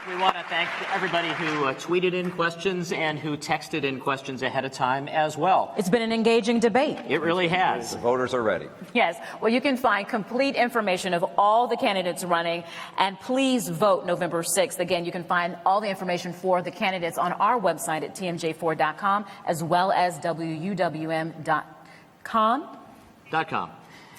We want to thank everybody who tweeted in questions and who texted in questions ahead of time as well. It's been an engaging debate. It really has. The voters are ready. Yes. Well, you can find complete information of all the candidates running, and please vote November 6th. Again, you can find all the information for the candidates on our website at TMJ4.com as well as WUWM.com.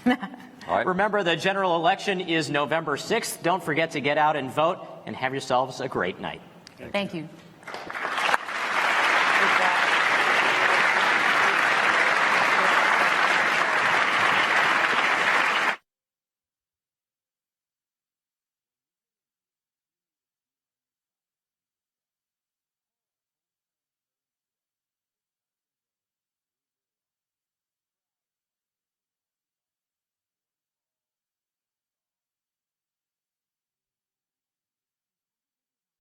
All right. Remember, the general election is November 6th. Don't forget to get out and vote, and have yourselves a great night. Thank you.